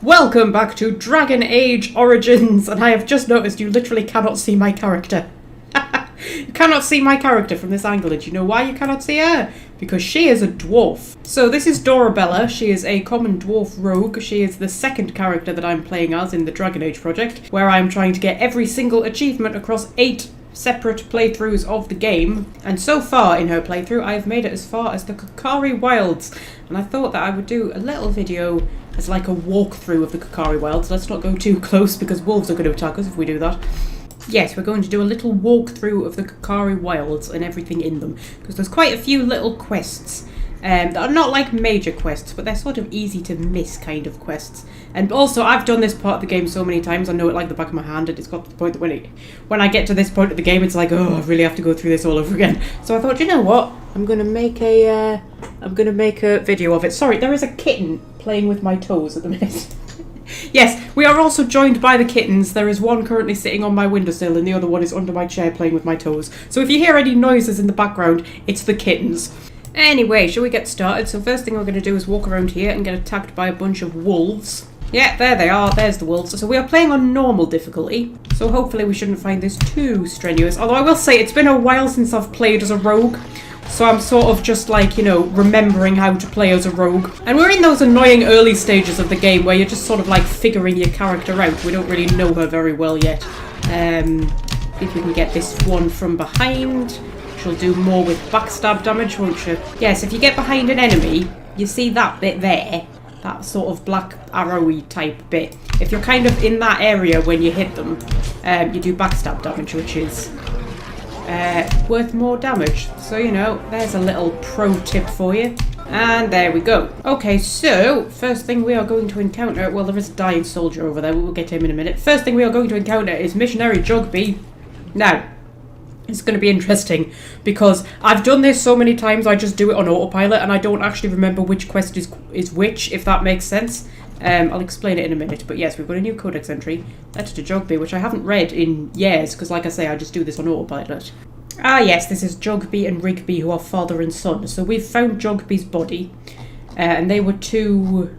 Welcome back to Dragon Age Origins, and I have just noticed you literally cannot see my character. You cannot see my character from this angle, and do you know why you cannot see her? Because she is a dwarf. So this is Dorabella. She is a common dwarf rogue. She is the second character that I'm playing as in the Dragon Age project, where I'm trying to get every single achievement across 8 separate playthroughs of the game. And so far in her playthrough, I've made it as far as the Korcari Wilds. And I thought that I would do a little video as like a walkthrough of the Korcari Wilds. Let's not go too close because wolves are going to attack us if we do that. Yes, we're going to do a little walkthrough of the Korcari Wilds and everything in them, because there's quite a few little quests that are not like major quests, but they're sort of easy to miss kind of quests. And also, I've done this part of the game so many times, I know it like the back of my hand, and it's got to the point that when I get to this point of the game, it's like, oh, I really have to go through this all over again. So I thought, you know what? I'm gonna make a video of it. Sorry, there is a kitten playing with my toes at the minute. Yes, we are also joined by the kittens. There is one currently sitting on my windowsill and the other one is under my chair playing with my toes. So if you hear any noises in the background, it's the kittens. Anyway, shall we get started? So first thing we're going to do is walk around here and get attacked by a bunch of wolves. Yeah, there they are. There's the wolves. So we are playing on normal difficulty. So hopefully we shouldn't find this too strenuous. Although I will say it's been a while since I've played as a rogue. So I'm sort of just like, you know, remembering how to play as a rogue. And we're in those annoying early stages of the game where you're just sort of like figuring your character out. We don't really know her very well yet. If we can get this one from behind. She'll do more with backstab damage, won't she? Yes, if you get behind an enemy, you see that bit there. That sort of black arrowy type bit. If you're kind of in that area when you hit them, you do backstab damage, which is worth more damage. So, you know, there's a little pro tip for you. And there we go. Okay, so first thing we are going to encounter, well, there is a dying soldier over there, we'll get to him in a minute. First thing we are going to encounter is missionary Jogby. Now, it's going to be interesting because I've done this so many times, I just do it on autopilot and I don't actually remember which quest is which, if that makes sense. I'll explain it in a minute, but yes, we've got a new codex entry, letter to Jogby, which I haven't read in years, because like I say, I just do this on autopilot. Ah yes, this is Jogby and Rigby, who are father and son. So we've found Jogby's body, and they were 2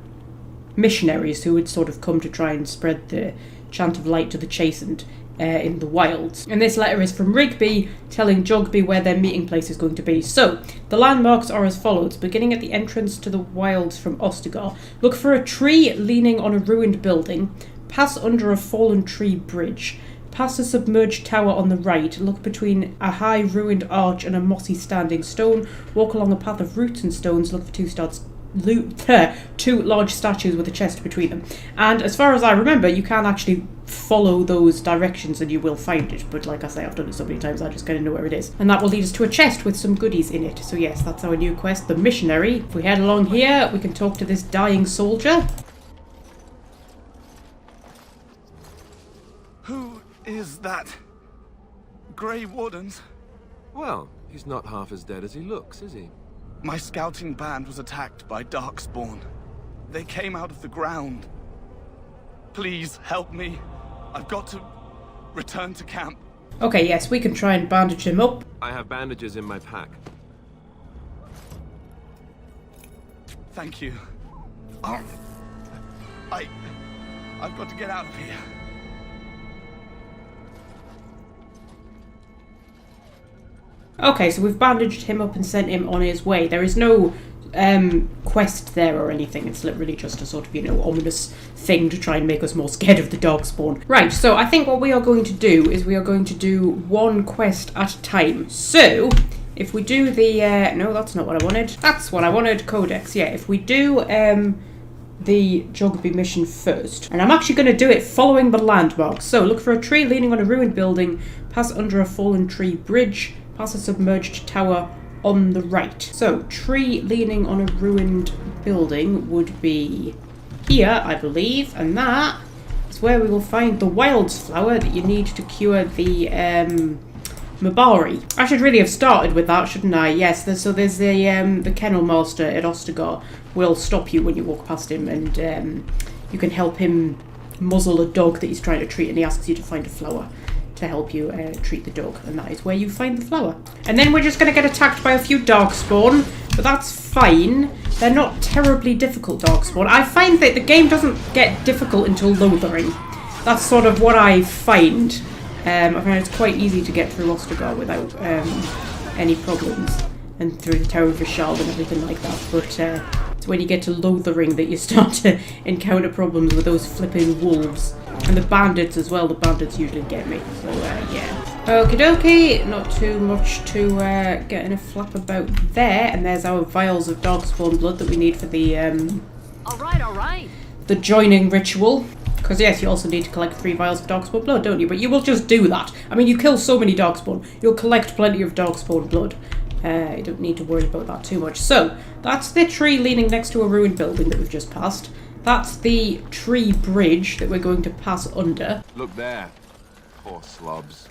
missionaries who had sort of come to try and spread the chant of light to the Chasind in the wilds. And this letter is from Rigby, telling Jogby where their meeting place is going to be. So, the landmarks are as follows. Beginning at the entrance to the wilds from Ostagar, look for a tree leaning on a ruined building, pass under a fallen tree bridge, pass a submerged tower on the right, look between a high ruined arch and a mossy standing stone, walk along a path of roots and stones, look for 2 large statues with a chest between them. And as far as I remember, you can actually follow those directions and you will find it, but like I say, I've done it so many times I just kind of know where it is. And that will lead us to a chest with some goodies in it. So yes, that's our new quest, the missionary. If we head along here, we can talk to this dying soldier. Who is that? Grey Wardens? Well, he's not half as dead as he looks, is he? My scouting band was attacked by Darkspawn. They came out of the ground. Please help me. I've got to return to camp. Okay, yes, we can try and bandage him up. I have bandages in my pack. Thank you. I've got to get out of here. Okay, so we've bandaged him up and sent him on his way. There is no quest there or anything. It's literally just a sort of, you know, ominous thing to try and make us more scared of the Darkspawn. Right, so I think what we are going to do is we are going to do 1 quest at a time. So, if we do the... no, that's not what I wanted. That's what I wanted, codex. Yeah, if we do the Jogby mission first. And I'm actually going to do it following the landmarks. So, look for a tree leaning on a ruined building, pass under a fallen tree bridge, pass a submerged tower on the right. So, tree leaning on a ruined building would be here, I believe, and that is where we will find the wilds flower that you need to cure the Mabari. I should really have started with that, shouldn't I? Yes, there's the kennel master at Ostagar will stop you when you walk past him, and you can help him muzzle a dog that he's trying to treat, and he asks you to find a flower to help you treat the dog, and that is where you find the flower. And then we're just going to get attacked by a few Darkspawn, But that's fine. They're not terribly difficult, Darkspawn. I find that the game doesn't get difficult until Lothering. That's sort of what I find. I find it's quite easy to get through Ostergar without any problems. And through the Tower of Vishal and everything like that. But it's when you get to Lothering that you start to encounter problems with those flipping wolves. And the bandits as well. The bandits usually get me. So, yeah. Okie dokie. Not too much to get in a flap about there. And there's our vials of Darkspawn blood that we need for the, Alright. the joining ritual. Because, yes, you also need to collect 3 vials of Darkspawn blood, don't you? But you will just do that. I mean, you kill so many Darkspawn. You'll collect plenty of Darkspawn blood. You don't need to worry about that too much. So, that's the tree leaning next to a ruined building that we've just passed. That's the tree bridge that we're going to pass under. Look there. Poor slobs.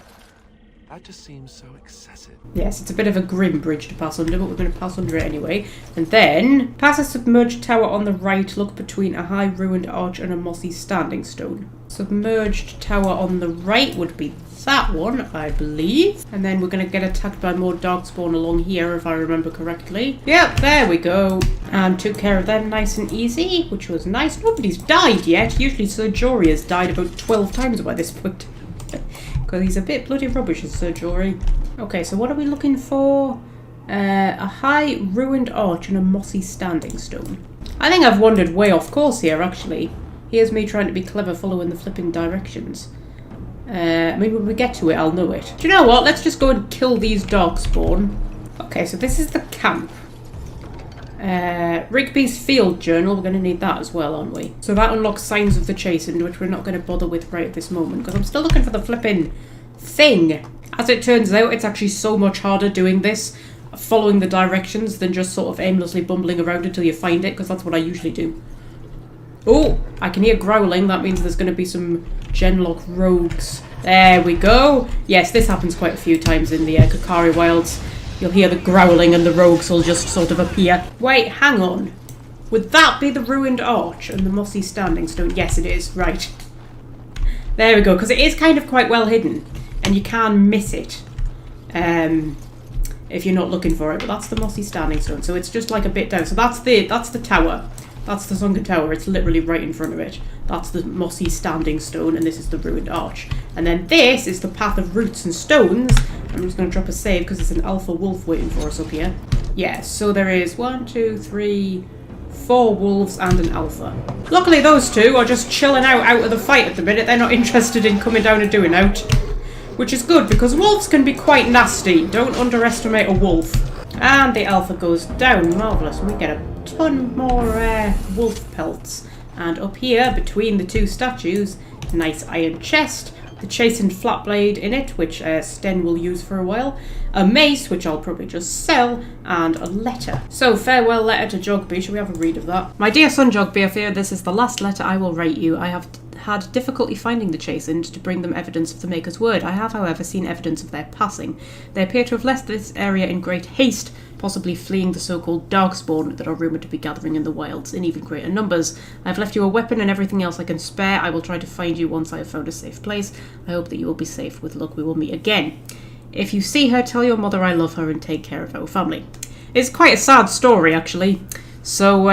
That just seems so excessive. Yes, it's a bit of a grim bridge to pass under, but we're going to pass under it anyway. And then, pass a submerged tower on the right, look between a high ruined arch and a mossy standing stone. Submerged tower on the right would be that one, I believe. And then we're going to get attacked by more Darkspawn along here, if I remember correctly. Yep, there we go. And took care of them nice and easy, which was nice. Nobody's died yet. Usually Sir Jory has died about 12 times by this point. Because he's a bit bloody rubbish, is Sir Jory. Okay, so what are we looking for? A high ruined arch and a mossy standing stone. I think I've wandered way off course here, actually. Here's me trying to be clever following the flipping directions. I mean, when we get to it, I'll know it. Do you know what? Let's just go and kill these Darkspawn. Okay, so this is the camp. Rigby's field journal, we're going to need that as well, aren't we? So that unlocks signs of the Chasind, which we're not going to bother with right at this moment, because I'm still looking for the flipping thing. As it turns out, it's actually so much harder doing this, following the directions, than just sort of aimlessly bumbling around until you find it, because that's what I usually do. Oh, I can hear growling. That means there's going to be some Genlock rogues. There we go. Yes, this happens quite a few times in the Korcari Wilds. You'll hear the growling and the rogues will just sort of appear. Wait, hang on. Would that be the ruined arch and the mossy standing stone? Yes, it is. Right. There we go, because it is kind of quite well hidden. And you can miss it. If you're not looking for it. But that's the mossy standing stone. So it's just like a bit down. So that's the tower. That's the sunken tower. It's literally right in front of it. That's the mossy standing stone, and this is the ruined arch. And then this is the path of roots and stones. I'm just going to drop a save because there's an alpha wolf waiting for us up here. Yeah, so there is 1, 2, 3, 4 wolves and an alpha. Luckily those two are just chilling out of the fight at the minute. They're not interested in coming down and doing out. Which is good, because wolves can be quite nasty. Don't underestimate a wolf. And the alpha goes down. Marvellous. And we get a ton more wolf pelts. And up here, between the two statues, a nice iron chest, the Chasind flat blade in it, which Sten will use for a while, a mace, which I'll probably just sell, and a letter. So, farewell letter to Jogby. Shall we have a read of that? My dear son Jogby, I fear this is the last letter I will write you. I have had difficulty finding the Chasind to bring them evidence of the Maker's word. I have, however, seen evidence of their passing. They appear to have left this area in great haste, possibly fleeing the so-called Darkspawn that are rumoured to be gathering in the wilds in even greater numbers. I have left you a weapon and everything else I can spare. I will try to find you once I have found a safe place. I hope that you will be safe. With luck, we will meet again. If you see her, tell your mother I love her and take care of our family. It's quite a sad story, actually. So,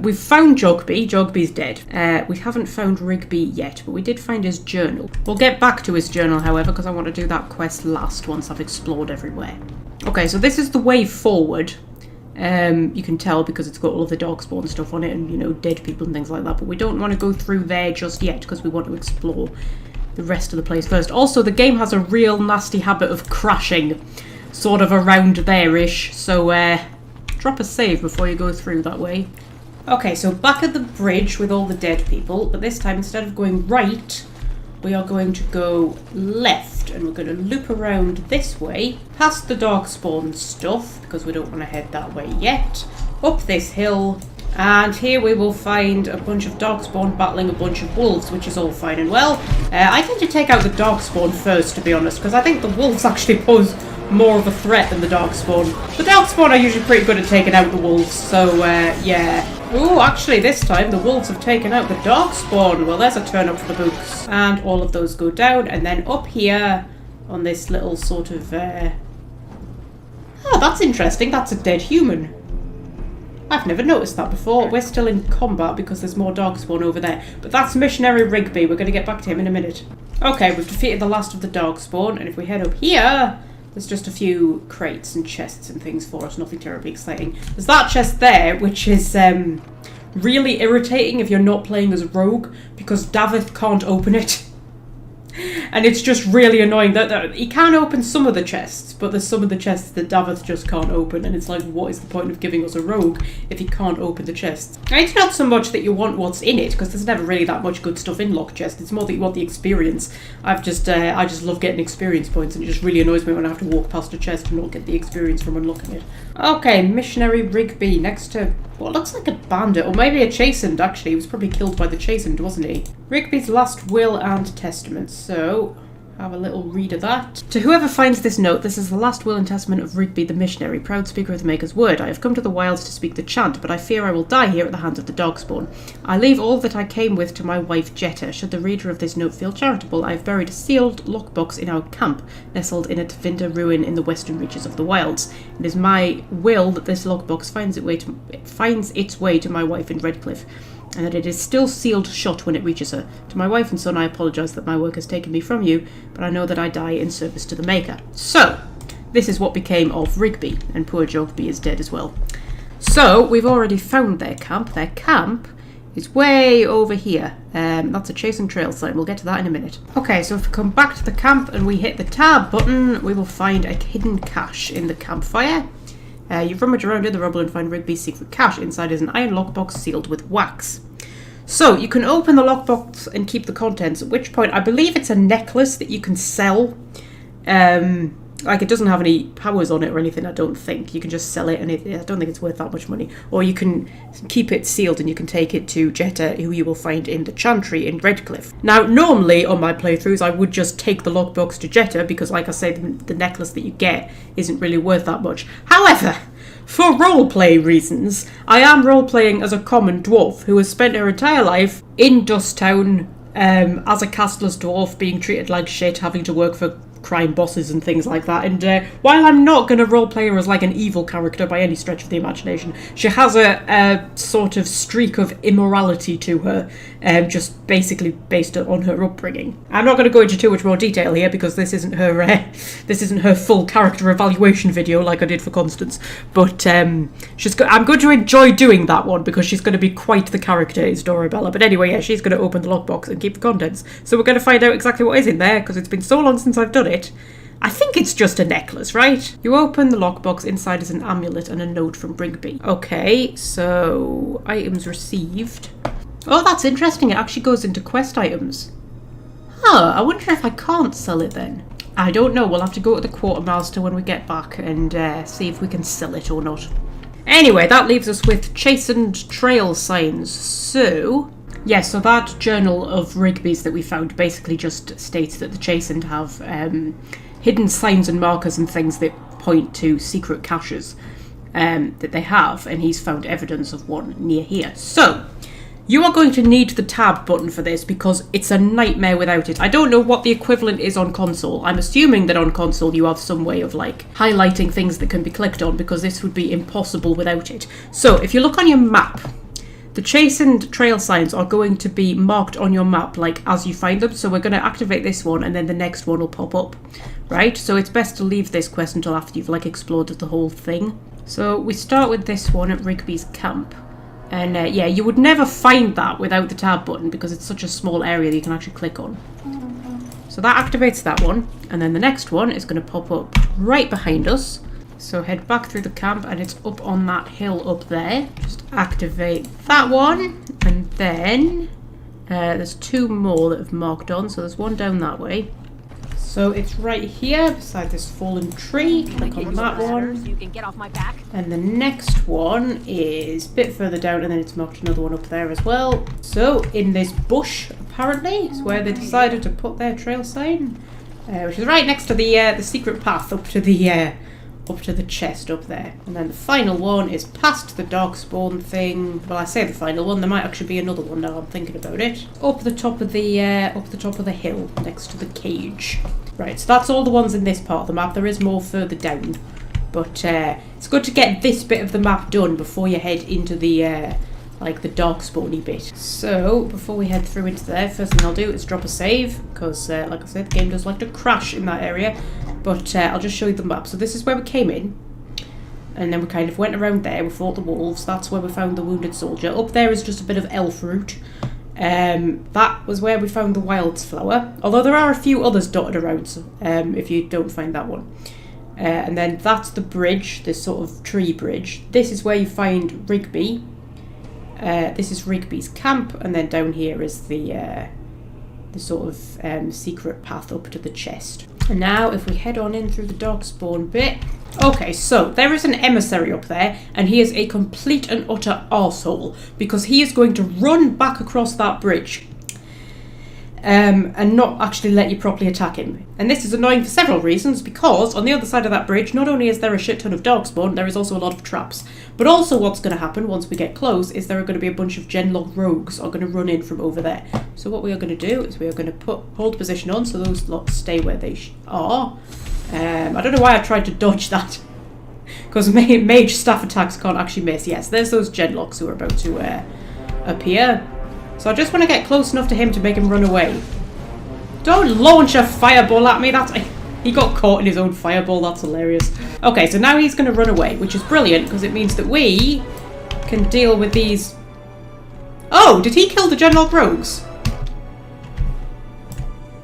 we've found Jogby. Jogby's dead. We haven't found Rigby yet, but we did find his journal. We'll get back to his journal, however, because I want to do that quest last once I've explored everywhere. Okay, so this is the way forward. You can tell because it's got all of the Darkspawn stuff on it and, you know, dead people and things like that. But we don't want to go through there just yet because we want to explore the rest of the place first. Also, the game has a real nasty habit of crashing sort of around there-ish. So, drop a save before you go through that way. Okay, so back at the bridge with all the dead people. But this time, instead of going right, we are going to go left, and we're going to loop around this way, past the Darkspawn stuff, because we don't want to head that way yet, up this hill, and here we will find a bunch of Darkspawn battling a bunch of wolves, which is all fine and well. I tend to take out the Darkspawn first, to be honest, because I think the wolves actually pose more of a threat than the Darkspawn. The Darkspawn are usually pretty good at taking out the wolves, so yeah. Ooh, actually this time the wolves have taken out the Darkspawn. Well, there's a turn up for the books. And all of those go down, and then up here on this little sort of... Oh, that's interesting. That's a dead human. I've never noticed that before. We're still in combat because there's more darkspawn over there. But that's Missionary Rigby. We're going to get back to him in a minute. Okay, we've defeated the last of the darkspawn. And if we head up here, there's just a few crates and chests and things for us. Nothing terribly exciting. There's that chest there, which is really irritating if you're not playing as a rogue, because Davith can't open it. And it's just really annoying that he can open some of the chests, but there's some of the chests that Davith just can't open, and it's like, what is the point of giving us a rogue if he can't open the chests? And it's not so much that you want what's in it, because there's never really that much good stuff in locked chests. It's more that you want the experience. I just love getting experience points, and it just really annoys me when I have to walk past a chest and not get the experience from unlocking it. Okay, Missionary Rigby next to what looks like a bandit, or maybe a Chasind, actually. He was probably killed by the Chasind, wasn't he? Rigby's last will and testament, so have a little read of that. To whoever finds this note, this is the last will and testament of Rigby the missionary, proud speaker of the Maker's word. I have come to the wilds to speak the chant, but I fear I will die here at the hands of the darkspawn. I leave all that I came with to my wife Jetta. Should the reader of this note feel charitable, I have buried a sealed lockbox in our camp, nestled in a Tvinda ruin in the western reaches of the wilds. It is my will that this lockbox finds its way to my wife in Redcliffe, and that it is still sealed shut when it reaches her. To my wife and son, I apologise that my work has taken me from you, but I know that I die in service to the Maker. So, this is what became of Rigby, and poor Jogby is dead as well. So, we've already found their camp. Their camp is way over here. That's a Chasind trail sign. We'll get to that in a minute. Okay, so if we come back to the camp and we hit the tab button, we will find a hidden cache in the campfire. You rummage around in the rubble and find Rigby's secret cache. Inside is an iron lockbox sealed with wax. So, you can open the lockbox and keep the contents, at which point I believe it's a necklace that you can sell. Like, it doesn't have any powers on it or anything, I don't think. You can just sell it, and I don't think it's worth that much money. Or you can keep it sealed and you can take it to Jetta, who you will find in the Chantry in Redcliffe. Now, normally on my playthroughs, I would just take the lockbox to Jetta, because like I say, the necklace that you get isn't really worth that much. However, for roleplay reasons, I am roleplaying as a common dwarf who has spent her entire life in Dusttown as a castless dwarf, being treated like shit, having to work for crime bosses and things like that. And while I'm not going to roleplay her as like an evil character by any stretch of the imagination, she has a sort of streak of immorality to her, just basically based on her upbringing. I'm not going to go into too much more detail here because this isn't her full character evaluation video like I did for Constance. But I'm going to enjoy doing that one because she's going to be quite the character, is Dorabella. But anyway, yeah, she's going to open the lockbox and keep the contents. So we're going to find out exactly what is in there because it's been so long since I've done it. I think it's just a necklace, right? You open the lockbox, inside is an amulet and a note from Rigby. Okay, so items received. Oh, that's interesting. It actually goes into quest items. Huh, I wonder if I can't sell it then. I don't know. We'll have to go to the quartermaster when we get back and see if we can sell it or not. Anyway, that leaves us with Chasind trail signs. So, yeah, so that journal of Rigby's that we found basically just states that the Chasind have hidden signs and markers and things that point to secret caches that they have, and he's found evidence of one near here. So, you are going to need the tab button for this because it's a nightmare without it. I don't know what the equivalent is on console. I'm assuming that on console you have some way of like highlighting things that can be clicked on because this would be impossible without it. So, if you look on your map, the Chasind trail signs are going to be marked on your map like as you find them. So we're going to activate this one and then the next one will pop up, right? So it's best to leave this quest until after you've like explored the whole thing. So we start with this one at Rigby's camp. And yeah, you would never find that without the tab button because it's such a small area that you can actually click on. So that activates that one. And then the next one is going to pop up right behind us. So head back through the camp and it's up on that hill up there. Just activate that one. And then there's two more that have marked on. So there's one down that way. So it's right here beside this fallen tree. Click on that one. So you can get off my back. And the next one is a bit further down and then it's marked another one up there as well. So in this bush apparently is where they decided to put their trail sign. Which is right next to the secret path up to the chest up there. And then the final one is past the darkspawn thing. Well, I say the final one, there might actually be another one now I'm thinking about it. Up the top of the hill next to the cage. Right, so that's all the ones in this part of the map. There is more further down. But it's It's good to get this bit of the map done before you head into the like the darkspawny bit. So before we head through into there, first thing I'll do is drop a save, because like I said, the game does like to crash in that area. But I'll just show you the map. So this is where we came in, and then we kind of went around there, we fought the wolves, that's where we found the wounded soldier. Up there is just a bit of elf route. That was where we found the wilds flower, although there are a few others dotted around, so, if you don't find that one. And then that's the bridge, this sort of tree bridge. This is where you find Rigby. This is Rigby's camp, and then down here is the sort of secret path up to the chest. And now if we head on in through the darkspawn bit. Okay, so there is an emissary up there, and he is a complete and utter arsehole, because he is going to run back across that bridge and not actually let you properly attack him. And this is annoying for several reasons, because on the other side of that bridge, not only is there a shit ton of darkspawn, there is also a lot of traps. But also what's going to happen once we get close is there are going to be a bunch of genlog rogues are going to run in from over there. So what we are going to do is we are going to hold position on so those lots stay where they are. I don't know why I tried to dodge that, because mage staff attacks can't actually miss. Yes, there's those genlocks who are about to appear. So I just want to get close enough to him to make him run away. Don't launch a fireball at me. He got caught in his own fireball. That's hilarious. Okay, so now he's going to run away, which is brilliant, because it means that we can deal with these... Oh, did he kill the genlog rogues?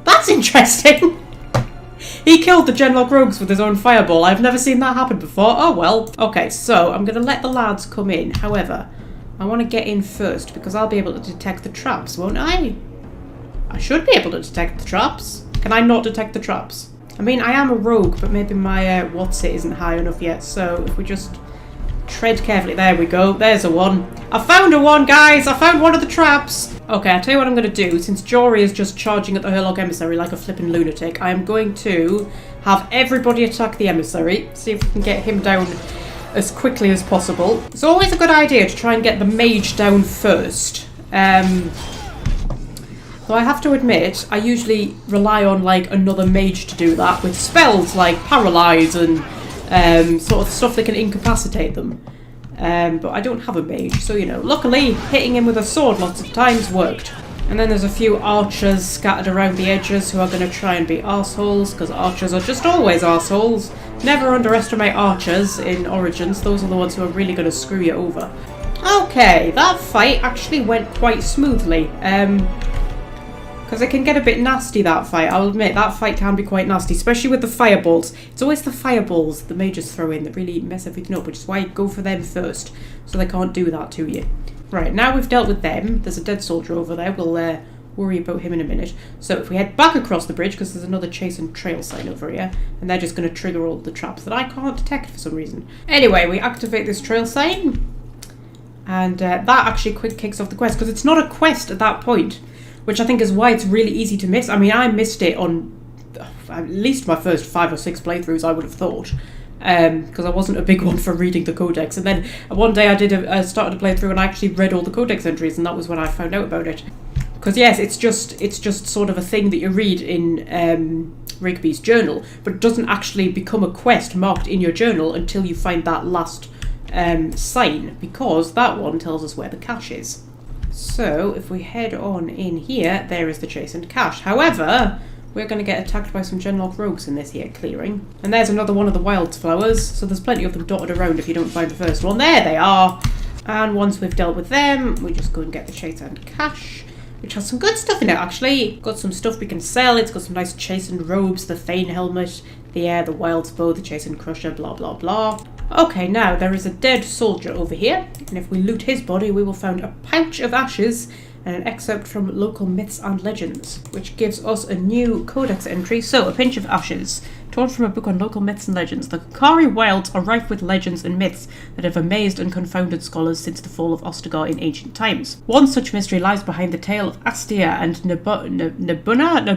That's interesting. He killed the genlog rogues with his own fireball. I've never seen that happen before. Oh well. Okay, so I'm going to let the lads come in. However, I want to get in first, because I'll be able to detect the traps, won't I? I should be able to detect the traps. Can I not detect the traps? I mean, I am a rogue, but maybe my what's-it isn't high enough yet. So if we just tread carefully. There we go. There's a one. I found a one, guys. I found one of the traps. Okay, I'll tell you what I'm going to do. Since Jory is just charging at the Herlock Emissary like a flippin' lunatic, I am going to have everybody attack the Emissary. See if we can get him down as quickly as possible. It's always a good idea to try and get the mage down first. Though I have to admit, I usually rely on like another mage to do that with spells like Paralyze and sort of stuff that can incapacitate them. But I don't have a mage, so you know, luckily hitting him with a sword lots of times worked. And then there's a few archers scattered around the edges who are going to try and be arseholes, because archers are just always arseholes. Never underestimate archers in Origins, those are the ones who are really going to screw you over. Okay, that fight actually went quite smoothly. Because it can get a bit nasty, that fight. I'll admit, that fight can be quite nasty, especially with the fireballs. It's always the fireballs the mages throw in that really mess everything up, which is why you go for them first, so they can't do that to you. Right, now we've dealt with them, there's a dead soldier over there, we'll worry about him in a minute. So if we head back across the bridge, because there's another Chasind trail sign over here, and they're just going to trigger all the traps that I can't detect for some reason. Anyway, we activate this trail sign, and that actually quick kicks off the quest, because it's not a quest at that point. Which I think is why it's really easy to miss. I mean, I missed it on at least my first 5 or 6 playthroughs, I would have thought. Because I wasn't a big one for reading the codex. And then one day I started a playthrough and I actually read all the codex entries, and that was when I found out about it. Because yes, it's just sort of a thing that you read in Rigby's journal, but it doesn't actually become a quest marked in your journal until you find that last sign, because that one tells us where the cache is. So, if we head on in here, there is the Chasind cache. However, we're going to get attacked by some genlog rogues in this here clearing. And there's another one of the wilds flowers, so there's plenty of them dotted around if you don't find the first one. There they are! And once we've dealt with them, we just go and get the Chasind cache, which has some good stuff in it, actually. Got some stuff we can sell. It's got some nice Chasind robes, the Thane helmet, the wilds bow, the Chasind crusher, blah blah blah. Okay, now there is a dead soldier over here, and if we loot his body, we will find a pouch of ashes and an excerpt from local myths and legends, which gives us a new codex entry. So, a pinch of ashes, torn from a book on local myths and legends. The Korcari Wilds are rife with legends and myths that have amazed and confounded scholars since the fall of Ostagar in ancient times. One such mystery lies behind the tale of Astia and Nabuna,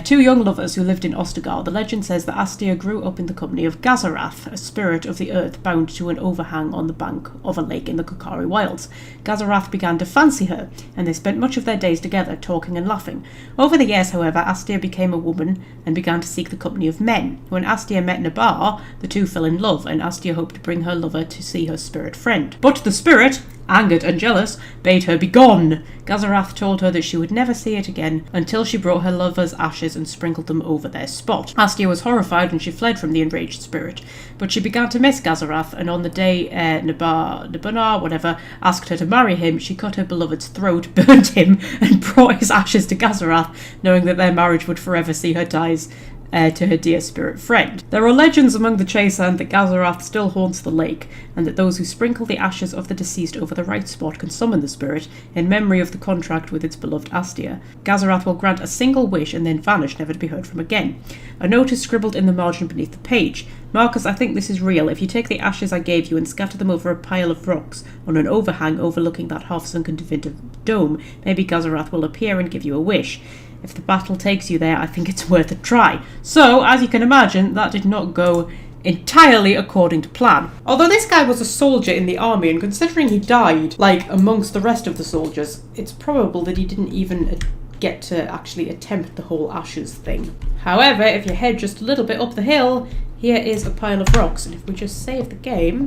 Two young lovers who lived in Ostagar. The legend says that Astia grew up in the company of Gazarath, a spirit of the earth bound to an overhang on the bank of a lake in the Korcari Wilds. Gazarath began to fancy her, and they spent much of their days together, talking and laughing. Over the years, however, Astia became a woman and began to seek the company of men. When Astia met Nabar, the two fell in love, and Astia hoped to bring her lover to see her spirit friend. But the spirit, angered and jealous, bade her begone. Gazarath told her that she would never see it again until she brought her lover's ashes and sprinkled them over their spot. Astia was horrified and she fled from the enraged spirit, but she began to miss Gazarath, and on the day Nabar, whatever, asked her to marry him, she cut her beloved's throat, burned him, and brought his ashes to Gazarath, knowing that their marriage would forever see her ties to her dear spirit friend. There are legends among the Chasind that Gazarath still haunts the lake, and that those who sprinkle the ashes of the deceased over the right spot can summon the spirit in memory of the contract with its beloved Astia. Gazarath will grant a single wish and then vanish, never to be heard from again. A note is scribbled in the margin beneath the page. Marcus, I think this is real. If you take the ashes I gave you and scatter them over a pile of rocks on an overhang overlooking that half-sunken definitive dome, maybe Gazarath will appear and give you a wish. If the battle takes you there, I think it's worth a try. So, as you can imagine, that did not go entirely according to plan. Although this guy was a soldier in the army, and considering he died, like, amongst the rest of the soldiers, it's probable that he didn't even get to actually attempt the whole ashes thing. However, if you head just a little bit up the hill, here is a pile of rocks, and if we just save the game,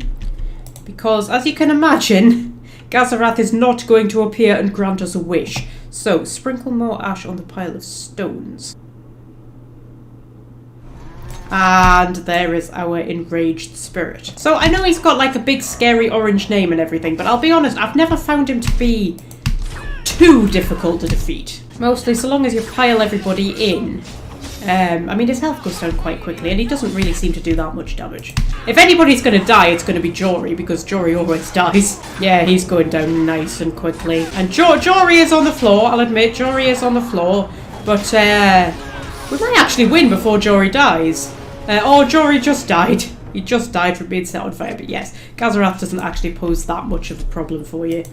because, as you can imagine, Gazarath is not going to appear and grant us a wish. So, sprinkle more ash on the pile of stones. And there is our enraged spirit. So, I know he's got like a big scary orange name and everything, but I'll be honest, I've never found him to be too difficult to defeat. Mostly so long as you pile everybody in. I mean, his health goes down quite quickly, and he doesn't really seem to do that much damage. If anybody's going to die, it's going to be Jory, because Jory always dies. Yeah, he's going down nice and quickly. And Jory is on the floor, I'll admit, Jory is on the floor. But, we might actually win before Jory dies. Oh, Jory just died. He just died from being set on fire, but yes, Gazarath doesn't actually pose that much of a problem for you.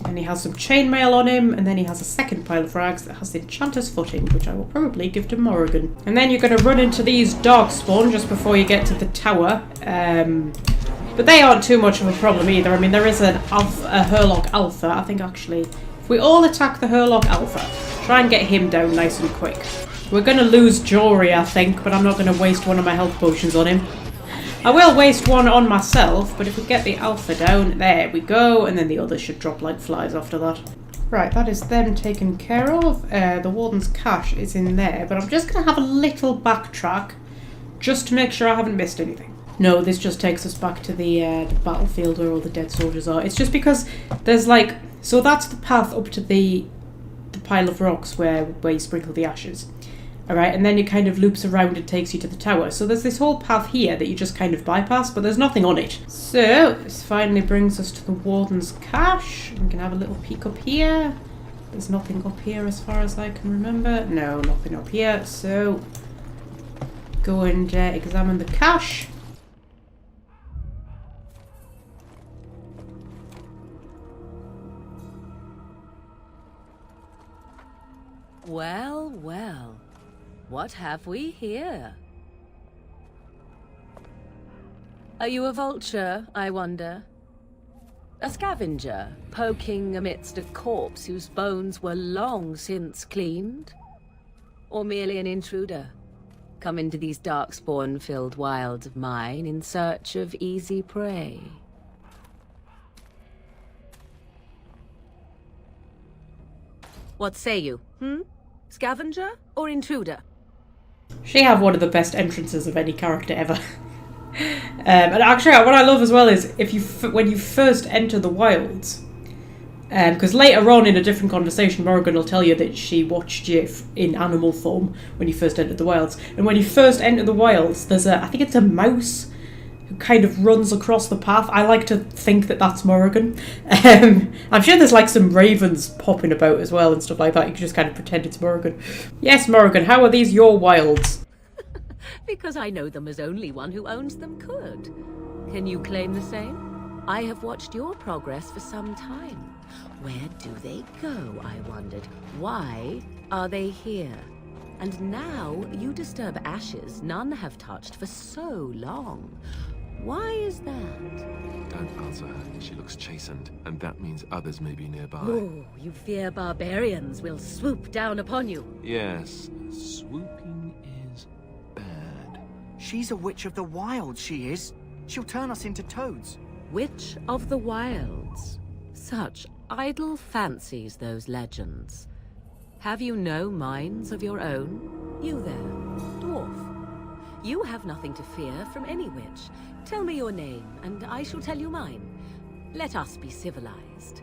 And he has some chainmail on him, and then he has a second pile of rags that has the Enchanter's Footing, which I will probably give to Morrigan. And then you're going to run into these Darkspawn just before you get to the tower. But they aren't too much of a problem either. I mean, there is a Hurlock Alpha. I think, actually, if we all attack the Hurlock Alpha, try and get him down nice and quick. We're going to lose Jory, I think, but I'm not going to waste one of my health potions on him. I will waste one on myself, but if we get the alpha down, there we go, and then the others should drop like flies after that. Right, that is them taken care of. The Warden's cache is in there, but I'm just going to have a little backtrack, just to make sure I haven't missed anything. No, this just takes us back to the battlefield where all the dead soldiers are. It's just because there's like... So that's the path up to the pile of rocks where you sprinkle the ashes. Alright, and then it kind of loops around and takes you to the tower. So there's this whole path here that you just kind of bypass, but there's nothing on it. So, this finally brings us to the Warden's cache. We can have a little peek up here. There's nothing up here as far as I can remember. No, nothing up here. So, go and examine the cache. Well, well. What have we here? Are you a vulture, I wonder? A scavenger, poking amidst a corpse whose bones were long since cleaned? Or merely an intruder, come into these darkspawn-filled wilds of mine in search of easy prey? What say you, Scavenger or intruder? She have one of the best entrances of any character ever. And actually, what I love as well is when you first enter the wilds, because later on in a different conversation, Morrigan will tell you that she watched you in animal form when you first entered the wilds. And when you first enter the wilds, there's I think it's a mouse who kind of runs across the path. I like to think that that's Morrigan. I'm sure there's like some ravens popping about as well and stuff like that. You can just kind of pretend it's Morrigan. Yes, Morrigan, how are these your wilds? Because I know them as only one who owns them could. Can you claim the same? I have watched your progress for some time. Where do they go, I wondered? Why are they here? And now you disturb ashes none have touched for so long. Why is that? Don't answer her. She looks chastened, and that means others may be nearby. Oh, you fear barbarians will swoop down upon you. Yes, swooping is bad. She's a witch of the wilds, she is. She'll turn us into toads. Witch of the Wilds. Such idle fancies, those legends. Have you no minds of your own? You there, dwarf. You have nothing to fear from any witch. Tell me your name, and I shall tell you mine. Let us be civilized.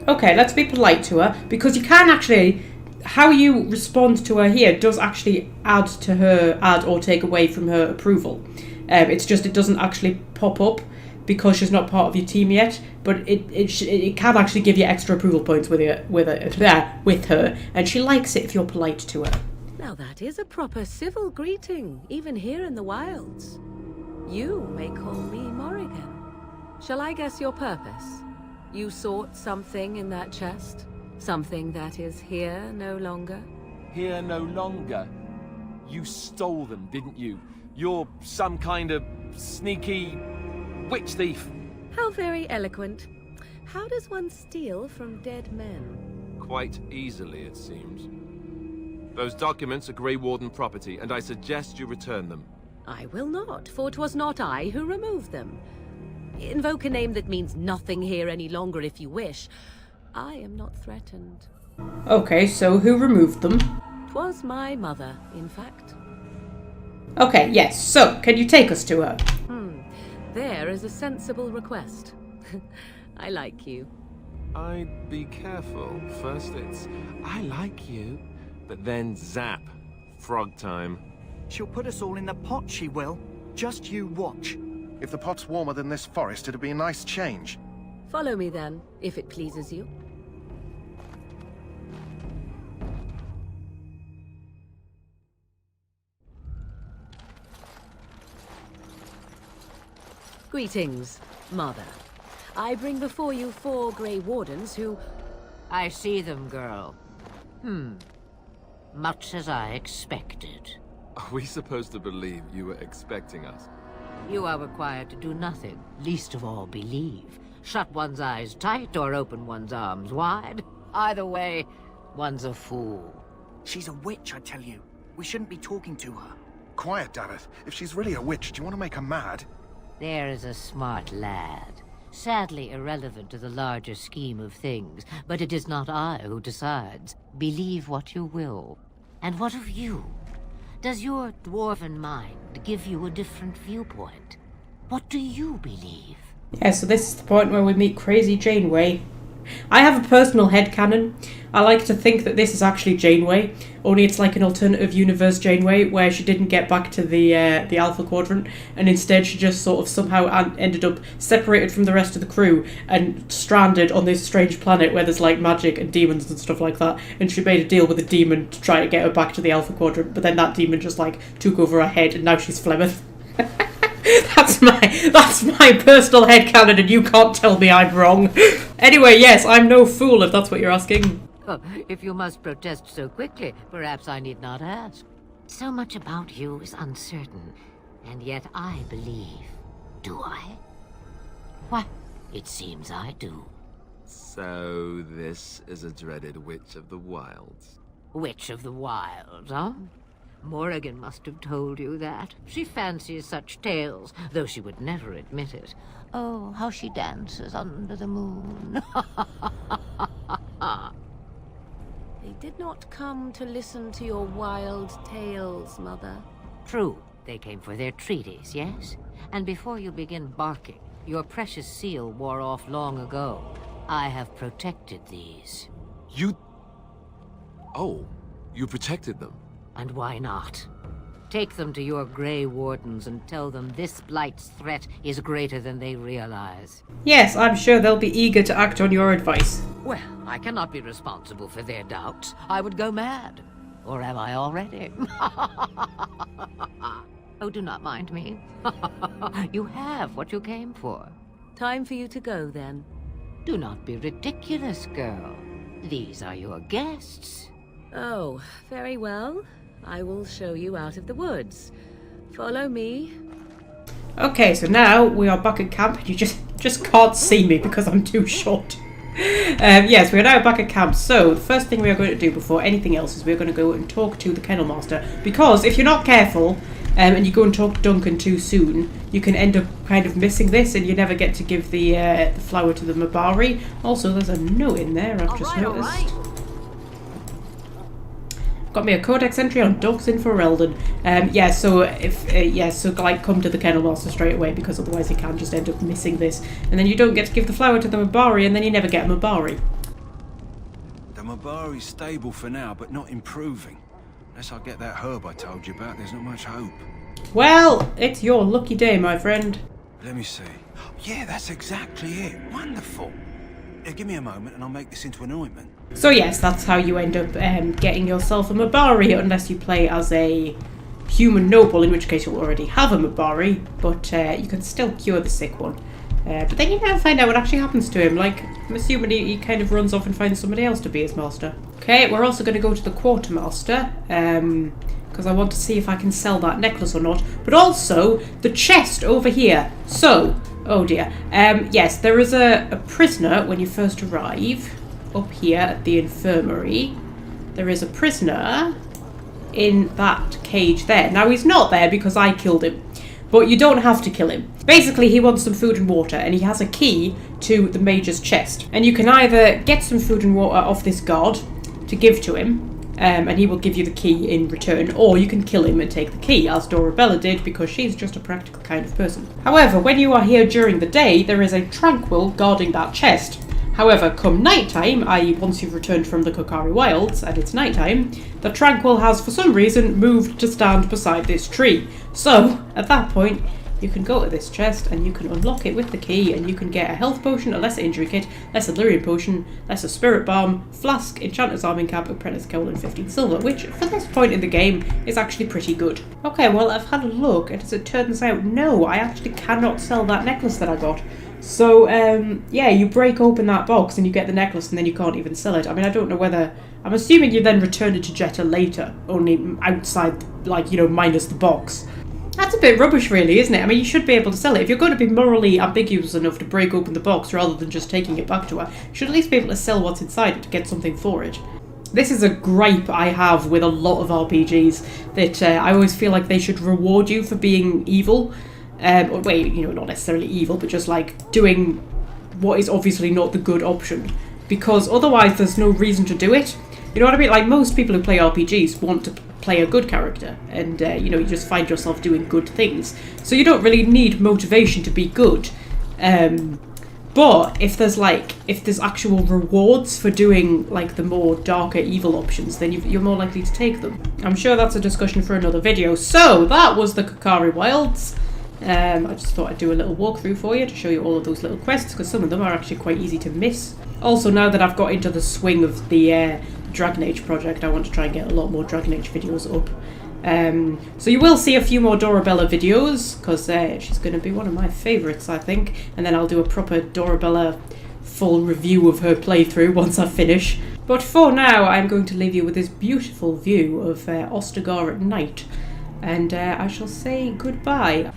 Okay, let's be polite to her, because you can actually... How you respond to her here does actually add or take away from her approval. It's just it doesn't actually pop up because she's not part of your team yet, but it can actually give you extra approval points with her, and she likes it if you're polite to her. Now that is a proper civil greeting, even here in the wilds. You may call me Morrigan. Shall I guess your purpose? You sought something in that chest? Something that is here no longer? Here no longer. You stole them, didn't you? You're some kind of sneaky witch thief. How very eloquent. How does one steal from dead men? Quite easily, it seems. Those documents are Grey Warden property, and I suggest you return them. I will not, for 'twas not I who removed them. Invoke a name that means nothing here any longer if you wish. I am not threatened. Okay, so who removed them? 'Twas my mother, in fact. Okay, yes, so can you take us to her? There is a sensible request. I like you. I'd be careful. First it's, I like you, but then zap. Frog time. She'll put us all in the pot, she will. Just you watch. If the pot's warmer than this forest, it'd be a nice change. Follow me then, if it pleases you. Greetings, Mother. I bring before you 4 Grey Wardens who... I see them, girl. Much as I expected. Are we supposed to believe you were expecting us? You are required to do nothing, least of all believe. Shut one's eyes tight or open one's arms wide. Either way, one's a fool. She's a witch, I tell you. We shouldn't be talking to her. Quiet, Dareth. If she's really a witch, do you want to make her mad? There is a smart lad. Sadly irrelevant to the larger scheme of things, but it is not I who decides. Believe what you will. And what of you? Does your dwarven mind give you a different viewpoint? What do you believe? Yeah, so this is the point where we meet Crazy Janeway. I have a personal headcanon. I like to think that this is actually Janeway, only it's like an alternative universe Janeway where she didn't get back to the Alpha Quadrant, and instead she just sort of somehow ended up separated from the rest of the crew and stranded on this strange planet where there's like magic and demons and stuff like that, and she made a deal with a demon to try to get her back to the Alpha Quadrant, but then that demon just like took over her head and now she's Flemeth. That's my personal headcanon, and you can't tell me I'm wrong. Anyway, yes, I'm no fool if that's what you're asking. Oh, if you must protest so quickly, perhaps I need not ask. So much about you is uncertain, and yet I believe. Do I? Why, it seems I do. So this is a dreaded Witch of the Wilds. Witch of the Wilds, huh? Morrigan must have told you that. She fancies such tales, though she would never admit it. Oh, how she dances under the moon. They did not come to listen to your wild tales, Mother. True, they came for their treaties, yes? And before you begin barking, your precious seal wore off long ago. I have protected these. You... Oh, you protected them. And why not? Take them to your Grey Wardens and tell them this Blight's threat is greater than they realize. Yes, I'm sure they'll be eager to act on your advice. Well, I cannot be responsible for their doubts. I would go mad. Or am I already? Oh, do not mind me. You have what you came for. Time for you to go, then. Do not be ridiculous, girl. These are your guests. Oh, very well. I will show you out of the woods. Follow me. Okay, so now we are back at camp. You just can't see me because I'm too short. Yes, we're now back at camp. So the first thing we are going to do before anything else is we're going to go and talk to the kennel master, because if you're not careful and you go and talk to Duncan too soon, you can end up kind of missing this, and you never get to give the flower to the Mabari. Also, there's a note in there I've just noticed. Got me a codex entry on dogs in Ferelden. Yeah, so like come to the kennel master straight away, because otherwise you can just end up missing this, and then you don't get to give the flower to the Mabari, and then you never get a Mabari. The Mabari's stable for now, but not improving. Unless I get that herb I told you about, there's not much hope. Well, it's your lucky day, my friend. Let me see. Yeah, that's exactly it. Wonderful. Give me a moment and I'll make this into an ointment. So yes, that's how you end up getting yourself a Mabari, unless you play as a human noble, in which case you'll already have a Mabari, but you can still cure the sick one. But then you never find out what actually happens to him. Like, I'm assuming he kind of runs off and finds somebody else to be his master. Okay, we're also going to go to the quartermaster, because I want to see if I can sell that necklace or not. But also, the chest over here. So, oh dear. Yes, there is a prisoner when you first arrive. Up here at the infirmary, there is a prisoner in that cage there. Now, he's not there because I killed him, but you don't have to kill him. Basically, he wants some food and water, and he has a key to the mage's chest. And you can either get some food and water off this guard to give to him, and he will give you the key in return, or you can kill him and take the key, as Dorabella did, because she's just a practical kind of person. However, when you are here during the day, there is a tranquil guarding that chest. However, come nighttime, i.e. once you've returned from the Korcari Wilds and it's nighttime, the Tranquil has for some reason moved to stand beside this tree. So, at that point, you can go to this chest and you can unlock it with the key, and you can get a health potion, a lesser injury kit, lesser lyrium potion, lesser spirit balm, flask, enchanter's arming cap, apprentice cowl, and 15 silver, which for this point in the game is actually pretty good. Okay, well, I've had a look, and as it turns out, no, I actually cannot sell that necklace that I got. So, yeah, you break open that box and you get the necklace, and then you can't even sell it. I mean, I don't know whether... I'm assuming you then return it to Jetta later, only outside, like, you know, minus the box. That's a bit rubbish, really, isn't it? I mean, you should be able to sell it. If you're going to be morally ambiguous enough to break open the box rather than just taking it back to her, you should at least be able to sell what's inside it to get something for it. This is a gripe I have with a lot of RPGs, that I always feel like they should reward you for being evil. Or wait, you know, not necessarily evil, but just like doing what is obviously not the good option, because otherwise there's no reason to do it. You know what I mean? Like, most people who play RPGs want to play a good character, and you know, you just find yourself doing good things, so you don't really need motivation to be good. But if there's actual rewards for doing like the more darker evil options, then you're more likely to take them. I'm sure that's a discussion for another video. So that was the Korcari Wilds. I just thought I'd do a little walkthrough for you to show you all of those little quests, because some of them are actually quite easy to miss. Also, now that I've got into the swing of the Dragon Age project, I want to try and get a lot more Dragon Age videos up. So you will see a few more Dorabella videos, because she's going to be one of my favourites, I think. And then I'll do a proper Dorabella full review of her playthrough once I finish. But for now, I'm going to leave you with this beautiful view of Ostagar at night. And I shall say goodbye.